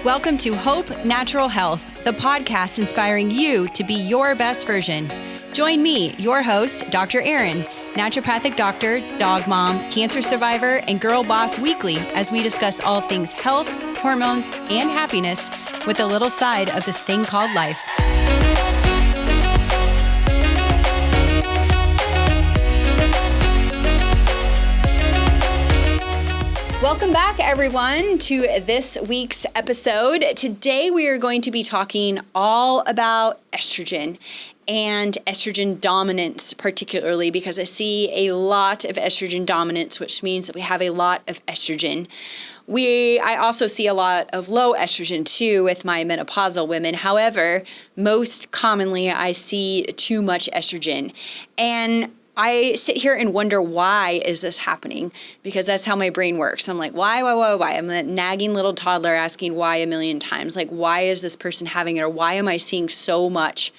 Welcome to Hope Natural Health, the podcast inspiring you to be your best version. Join me, your host, Dr. Erin, naturopathic doctor, dog mom, cancer survivor, and girl boss weekly as we discuss all things health, hormones, and happiness with a little side of this thing called life. Welcome back, everyone, to this week's episode. Today, we are going to be talking all about estrogen and estrogen dominance, particularly because I see a lot of estrogen dominance, which means that we have a lot of estrogen. I also see a lot of low estrogen too with my menopausal women. However, most commonly I see too much estrogen. And I sit here and wonder, why is this happening? Because that's how my brain works. I'm like, why? I'm that nagging little toddler asking why a million times. Like, why is this person having it? Or why am I seeing so much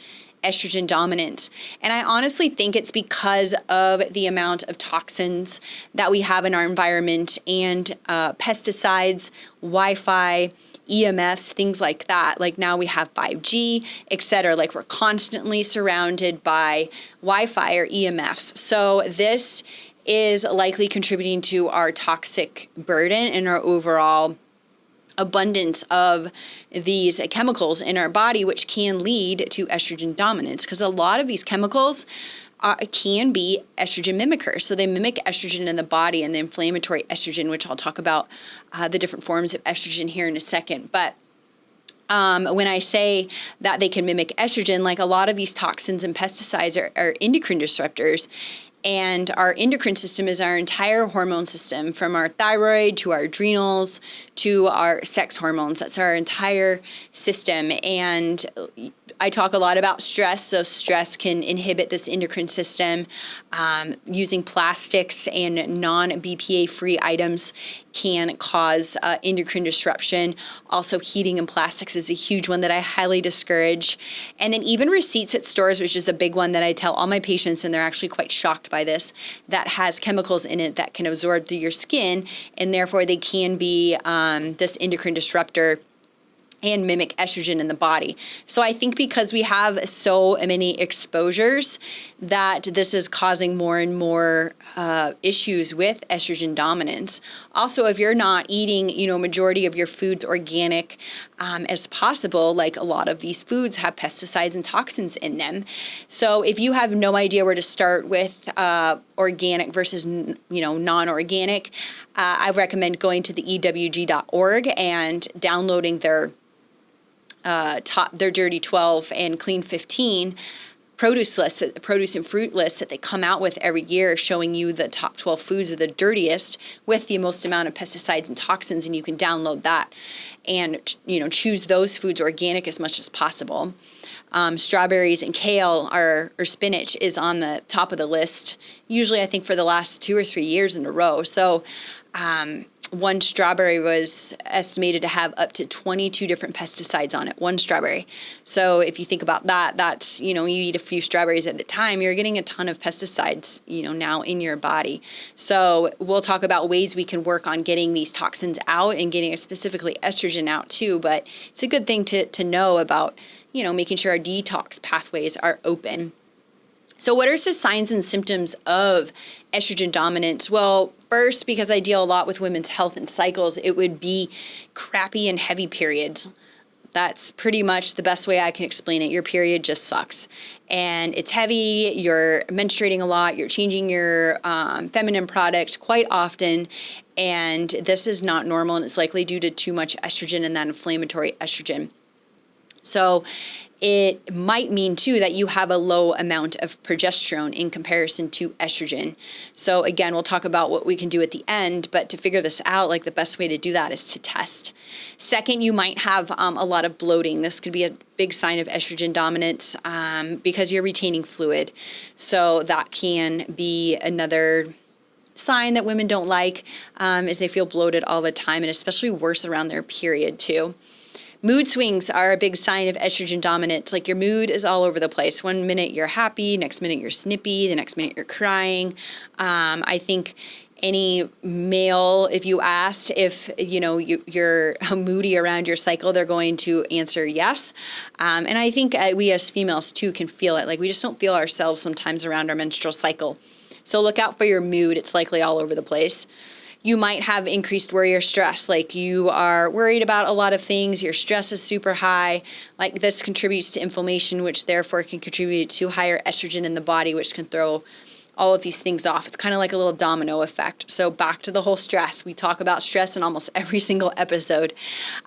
estrogen dominance? And I honestly think it's because of the amount of toxins that we have in our environment and pesticides, Wi-Fi, EMFs, things like that. Like now we have 5G, etc. Like we're constantly surrounded by Wi-Fi or EMFs. So this is likely contributing to our toxic burden and our overall abundance of these chemicals in our body, which can lead to estrogen dominance, because a lot of these chemicals can be estrogen mimickers. So they mimic estrogen in the body and the inflammatory estrogen, which I'll talk about the different forms of estrogen here in a second. But when I say that they can mimic estrogen, like a lot of these toxins and pesticides are endocrine disruptors. And our endocrine system is our entire hormone system, from our thyroid to our adrenals to our sex hormones. That's our entire system. And I talk a lot about stress. So stress can inhibit this endocrine system. Using plastics and non-BPA free items can cause endocrine disruption. Also, heating in plastics is a huge one that I highly discourage. And then even receipts at stores, which is a big one that I tell all my patients, and they're actually quite shocked by this, that has chemicals in it that can absorb through your skin, and therefore they can be this endocrine disruptor and mimic estrogen in the body. So I think because we have so many exposures that this is causing more and more issues with estrogen dominance. Also, if you're not eating, majority of your foods organic as possible, like a lot of these foods have pesticides and toxins in them. So if you have no idea where to start with organic versus, non-organic, I recommend going to the EWG.org and downloading their Dirty 12 and Clean 15 produce and fruit lists that they come out with every year, showing you the top 12 foods are the dirtiest with the most amount of pesticides and toxins, and you can download that and choose those foods organic as much as possible. Strawberries and kale or spinach is on the top of the list, usually I think for the last 2 or 3 years in a row. So one strawberry was estimated to have up to 22 different pesticides on it, one strawberry. So if you think about that, that's, you eat a few strawberries at a time, you're getting a ton of pesticides, now in your body. So we'll talk about ways we can work on getting these toxins out and getting specifically estrogen out too. But it's a good thing to know about, making sure our detox pathways are open. So what are some signs and symptoms of estrogen dominance? Well, first, because I deal a lot with women's health and cycles, it would be crappy and heavy periods. That's pretty much the best way I can explain it. Your period just sucks. And it's heavy, you're menstruating a lot, you're changing your feminine product quite often, and this is not normal, and it's likely due to too much estrogen and that inflammatory estrogen. So it might mean too that you have a low amount of progesterone in comparison to estrogen. So again, we'll talk about what we can do at the end, but to figure this out, like the best way to do that is to test. Second, you might have a lot of bloating. This could be a big sign of estrogen dominance because you're retaining fluid. So that can be another sign that women don't like, is they feel bloated all the time, and especially worse around their period too. Mood swings are a big sign of estrogen dominance. Like your mood is all over the place. One minute you're happy, next minute you're snippy, the next minute you're crying. I think Any male, if you asked if, you're moody around your cycle, they're going to answer yes. And I think we as females too can feel it. Like we just don't feel ourselves sometimes around our menstrual cycle. So look out for your mood. It's likely all over the place. You might have increased worry or stress, like you are worried about a lot of things, your stress is super high, like this contributes to inflammation, which therefore can contribute to higher estrogen in the body, which can throw all of these things off. It's kind of like a little domino effect. So back to the whole stress. We talk about stress in almost every single episode.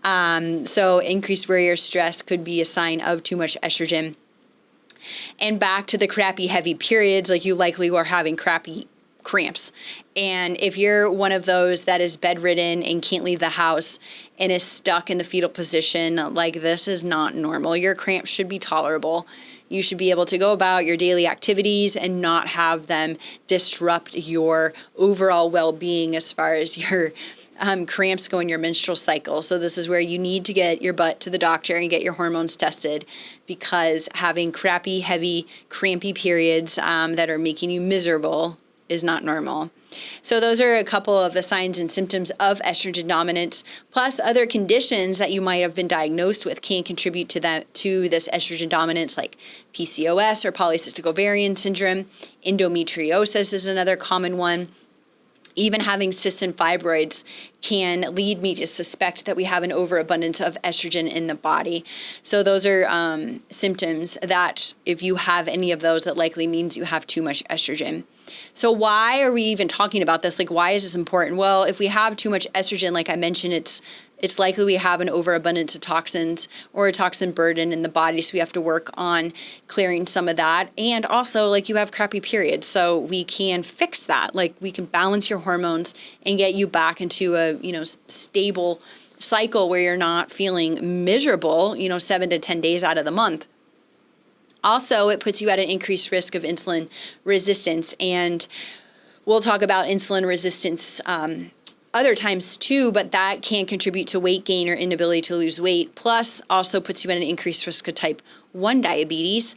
So increased worry or stress could be a sign of too much estrogen. And back to the crappy heavy periods, like you likely are having crappy cramps. And if you're one of those that is bedridden and can't leave the house and is stuck in the fetal position, like this is not normal. Your cramps should be tolerable. You should be able to go about your daily activities and not have them disrupt your overall well-being as far as your cramps go in your menstrual cycle. So this is where you need to get your butt to the doctor and get your hormones tested, because having crappy, heavy, crampy periods that are making you miserable is not normal. So those are a couple of the signs and symptoms of estrogen dominance, plus other conditions that you might have been diagnosed with can contribute to this estrogen dominance, like PCOS or polycystic ovarian syndrome. Endometriosis is another common one. Even having cysts and fibroids can lead me to suspect that we have an overabundance of estrogen in the body. So those are symptoms that if you have any of those, it likely means you have too much estrogen. So why are we even talking about this? Like, why is this important? Well, if we have too much estrogen, like I mentioned, it's likely we have an overabundance of toxins or a toxin burden in the body. So we have to work on clearing some of that. And also, like, you have crappy periods. So we can fix that. Like, we can balance your hormones and get you back into a, stable cycle where you're not feeling miserable, 7 to 10 days out of the month. Also, it puts you at an increased risk of insulin resistance. And we'll talk about insulin resistance other times too, but that can contribute to weight gain or inability to lose weight. Plus, also puts you at an increased risk of type 1 diabetes,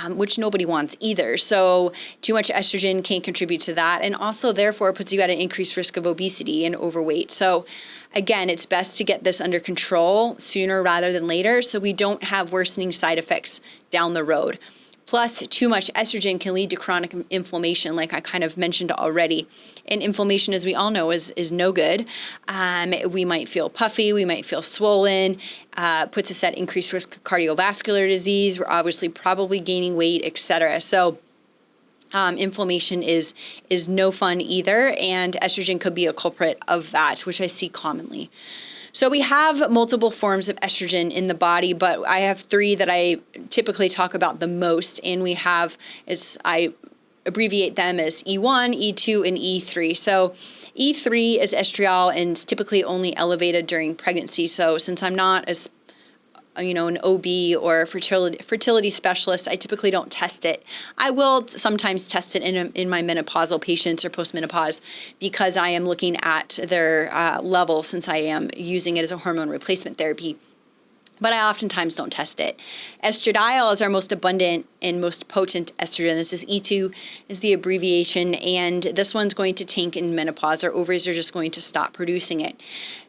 which nobody wants either. So too much estrogen can contribute to that. And also, therefore, puts you at an increased risk of obesity and overweight. So again, it's best to get this under control sooner rather than later so we don't have worsening side effects down the road. Plus, too much estrogen can lead to chronic inflammation, like I kind of mentioned already. And inflammation, as we all know, is no good. We might feel puffy, we might feel swollen, puts us at increased risk of cardiovascular disease. We're obviously probably gaining weight, etc. So inflammation is no fun either, and estrogen could be a culprit of that, which I see commonly. So we have multiple forms of estrogen in the body, but I have 3 that I typically talk about the most, and I abbreviate them as E1, E2, and E3. So E3 is estriol and is typically only elevated during pregnancy. So since I'm not an OB or a fertility specialist, I typically don't test it. I will sometimes test it in my menopausal patients or postmenopause because I am looking at their level since I am using it as a hormone replacement therapy. But I oftentimes don't test it. Estradiol is our most abundant and most potent estrogen. This is E2 is the abbreviation, and this one's going to tank in menopause. Our ovaries are just going to stop producing it.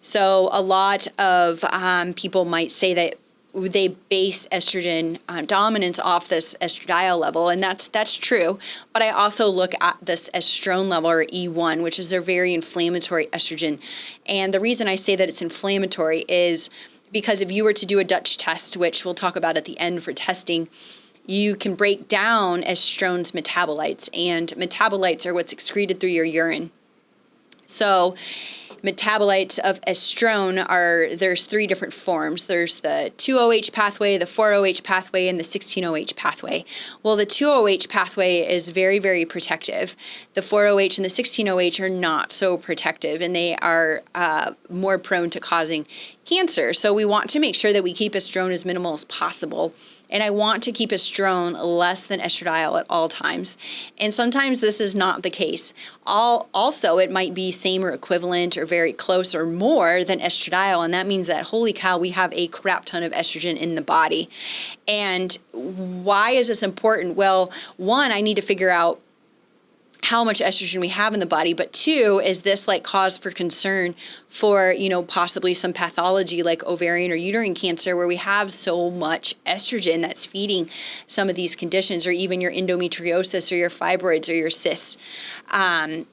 So a lot of people might say that they base estrogen dominance off this estradiol level, and that's true. But I also look at this estrone level, or E1, which is a very inflammatory estrogen. And the reason I say that it's inflammatory is because if you were to do a Dutch test, which we'll talk about at the end for testing, you can break down estrone's metabolites, and metabolites are what's excreted through your urine. So metabolites of estrone there's 3 different forms. There's the 2-OH pathway, the 4-OH pathway, and the 16-OH pathway. Well, the 2-OH pathway is very, very protective. The 4-OH and the 16-OH are not so protective, and they are more prone to causing cancer. So we want to make sure that we keep estrone as minimal as possible. And I want to keep estrone less than estradiol at all times. And sometimes this is not the case. Also, it might be same or equivalent or very close or more than estradiol. And that means that, holy cow, we have a crap ton of estrogen in the body. And why is this important? Well, one, I need to figure out how much estrogen we have in the body, but two, is this like cause for concern for, possibly some pathology like ovarian or uterine cancer, where we have so much estrogen that's feeding some of these conditions, or even your endometriosis or your fibroids or your cysts.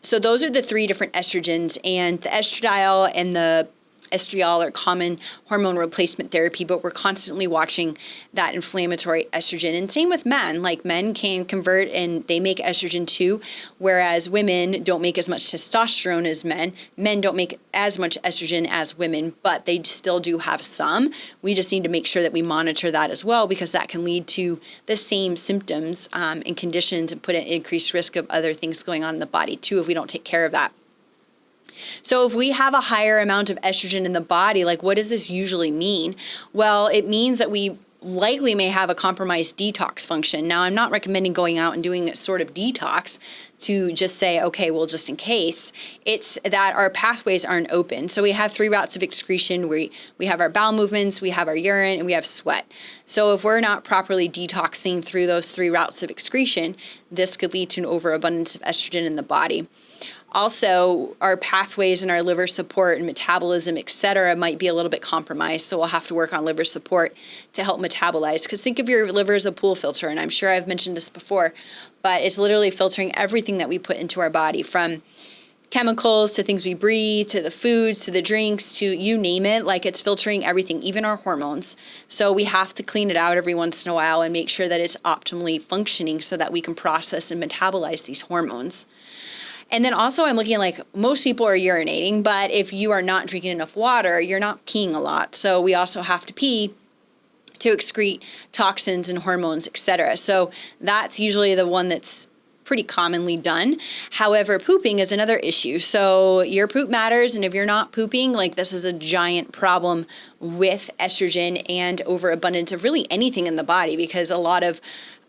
So those are the three different estrogens, and the estradiol and the estriol are common hormone replacement therapy, but we're constantly watching that inflammatory estrogen. And same with men, like men can convert and they make estrogen too, whereas women don't make as much testosterone as men. Men don't make as much estrogen as women, but they still do have some. We just need to make sure that we monitor that as well, because that can lead to the same symptoms and conditions, and put an increased risk of other things going on in the body too if we don't take care of that. So if we have a higher amount of estrogen in the body, like what does this usually mean? Well, it means that we likely may have a compromised detox function. Now, I'm not recommending going out and doing a sort of detox to just say, okay, well, just in case. It's that our pathways aren't open. So we have three routes of excretion. We have our bowel movements, we have our urine, and we have sweat. So if we're not properly detoxing through those three routes of excretion, this could lead to an overabundance of estrogen in the body. Also, our pathways and our liver support and metabolism, et cetera, might be a little bit compromised. So we'll have to work on liver support to help metabolize. Because think of your liver as a pool filter, and I'm sure I've mentioned this before, but it's literally filtering everything that we put into our body, from chemicals to things we breathe, to the foods, to the drinks, to you name it. Like, it's filtering everything, even our hormones. So we have to clean it out every once in a while and make sure that it's optimally functioning so that we can process and metabolize these hormones. And then also I'm looking like most people are urinating, but if you are not drinking enough water, you're not peeing a lot. So we also have to pee to excrete toxins and hormones, etc. So that's usually the one that's pretty commonly done. However, pooping is another issue. So your poop matters, and if you're not pooping, like, this is a giant problem with estrogen and overabundance of really anything in the body, because a lot of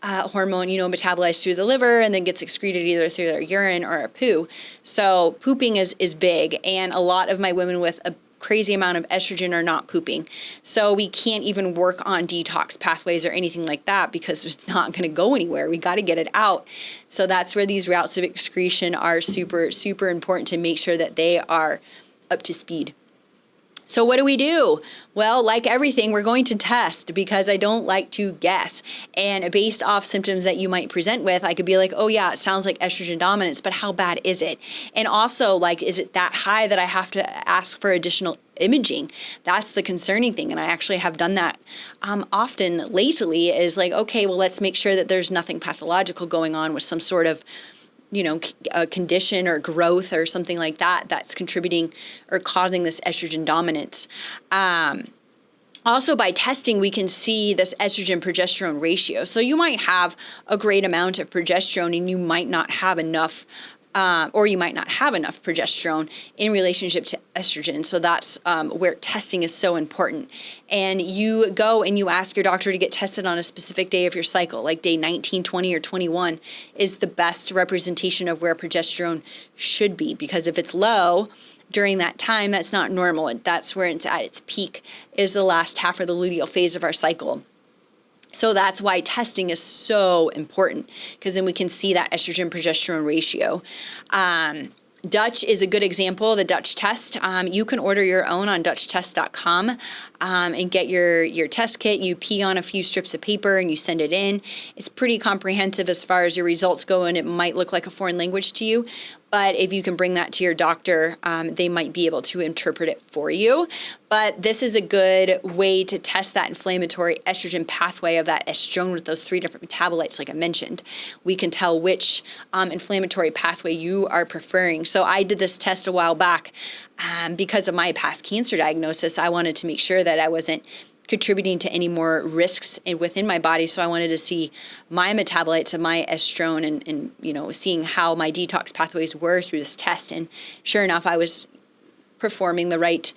hormone, metabolized through the liver and then gets excreted either through their urine or a poo. So pooping is big, and a lot of my women with a crazy amount of estrogen are not pooping. So we can't even work on detox pathways or anything like that, because it's not going to go anywhere. We got to get it out. So that's where these routes of excretion are super, super important, to make sure that they are up to speed. So what do we do? Well, like everything, we're going to test, because I don't like to guess. And based off symptoms that you might present with, I could be like, oh yeah, it sounds like estrogen dominance, but how bad is it? And also, like, is it that high that I have to ask for additional imaging? That's the concerning thing. And I actually have done that often lately, is like, okay, well, let's make sure that there's nothing pathological going on with some sort of a condition or growth or something like that that's contributing or causing this estrogen dominance. Also, by testing, we can see this estrogen-progesterone ratio. So you might have a great amount of progesterone, and you might not have enough or you might not have enough progesterone in relationship to estrogen. So that's where testing is so important. And you go and you ask your doctor to get tested on a specific day of your cycle, like day 19, 20, or 21 is the best representation of where progesterone should be. Because if it's low during that time, that's not normal. That's where it's at its peak, is the last half or the luteal phase of our cycle. So that's why testing is so important, because then we can see that estrogen-progesterone ratio. Dutch is a good example, the Dutch test. You can order your own on DutchTest.com and get your test kit. You pee on a few strips of paper and you send it in. It's pretty comprehensive as far as your results go, and it might look like a foreign language to you. But if you can bring that to your doctor, they might be able to interpret it for you. But this is a good way to test that inflammatory estrogen pathway of that estrone with those three different metabolites, like I mentioned. We can tell which inflammatory pathway you are preferring. So I did this test a while back because of my past cancer diagnosis. I wanted to make sure that I wasn't contributing to any more risks within my body. So I wanted to see my metabolites of my estrone and seeing how my detox pathways were through this test. And sure enough, I was performing the right,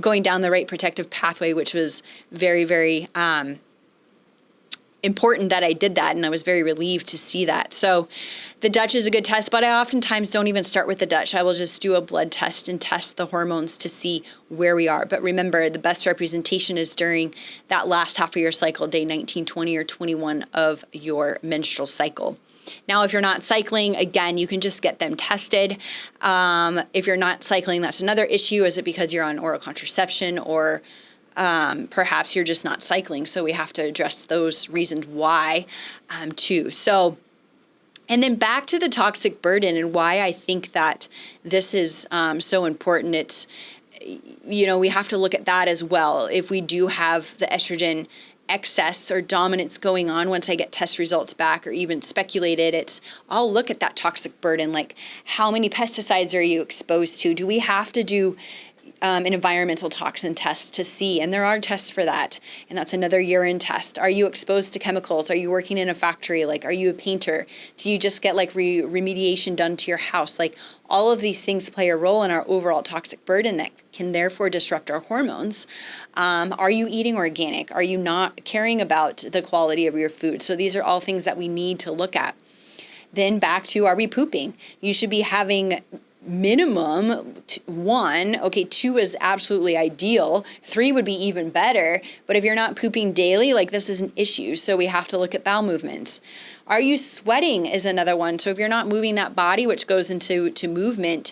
going down the right protective pathway, which was very, very important that I did that, and I was very relieved to see that. So the Dutch is a good test, but I oftentimes don't even start with the Dutch. I will just do a blood test and test the hormones to see where we are. But remember, the best representation is during that last half of your cycle, day 19, 20, or 21 of your menstrual cycle. Now, if you're not cycling, again, you can just get them tested. If you're not cycling, that's another issue. Is it because you're on oral contraception, or perhaps you're just not cycling? So we have to address those reasons why too. So, and then back to the toxic burden and why I think that this is so important. It's, we have to look at that as well. If we do have the estrogen excess or dominance going on, once I get test results back or even speculated, I'll look at that toxic burden, like how many pesticides are you exposed to? Do we have to do an environmental toxin test to see? And there are tests for that. And that's another urine test. Are you exposed to chemicals? Are you working in a factory? Like, are you a painter? Do you just get like remediation done to your house? Like, all of these things play a role in our overall toxic burden that can therefore disrupt our hormones. Are you eating organic? Are you not caring about the quality of your food? So these are all things that we need to look at. Then back to, are we pooping? You should be having minimum 1. Okay, 2 is absolutely ideal. 3 would be even better. But if you're not pooping daily, like, this is an issue. So we have to look at bowel movements. Are you sweating is another one. So if you're not moving that body, which goes into movement,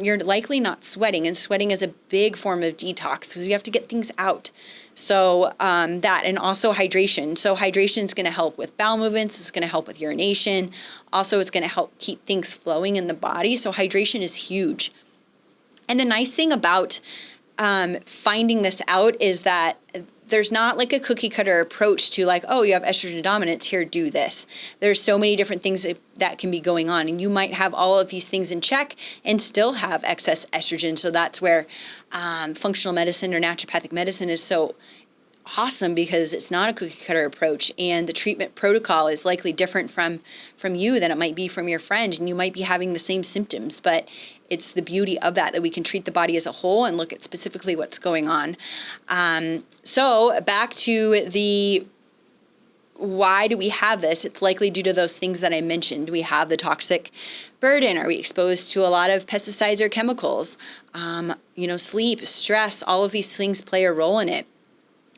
you're likely not sweating. And sweating is a big form of detox because we have to get things out. So that, and also hydration. So hydration is going to help with bowel movements. It's going to help with urination. Also, it's going to help keep things flowing in the body. So hydration is huge. And the nice thing about finding this out is that there's not like a cookie cutter approach to like, oh, you have estrogen dominance, here, do this. There's so many different things that can be going on. And you might have all of these things in check and still have excess estrogen. So that's where functional medicine or naturopathic medicine is so awesome, because it's not a cookie cutter approach, and the treatment protocol is likely different from you than it might be from your friend, and you might be having the same symptoms, but it's the beauty of that we can treat the body as a whole and look at specifically what's going on. So back to the why do we have this? It's likely due to those things that I mentioned. We have the toxic burden. Are we exposed to a lot of pesticides or chemicals? Sleep, stress, all of these things play a role in it.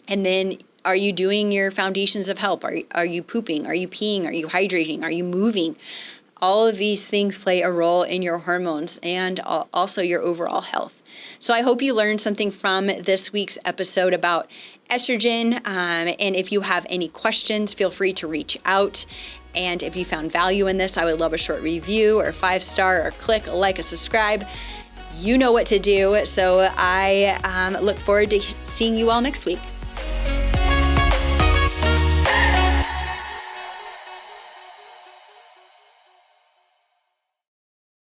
And then, are you doing your foundations of health? Are you pooping? Are you peeing? Are you hydrating? Are you moving? All of these things play a role in your hormones and also your overall health. So I hope you learned something from this week's episode about estrogen. And if you have any questions, feel free to reach out. And if you found value in this, I would love a short review or 5-star, or click like or subscribe. You know what to do. So I look forward to seeing you all next week.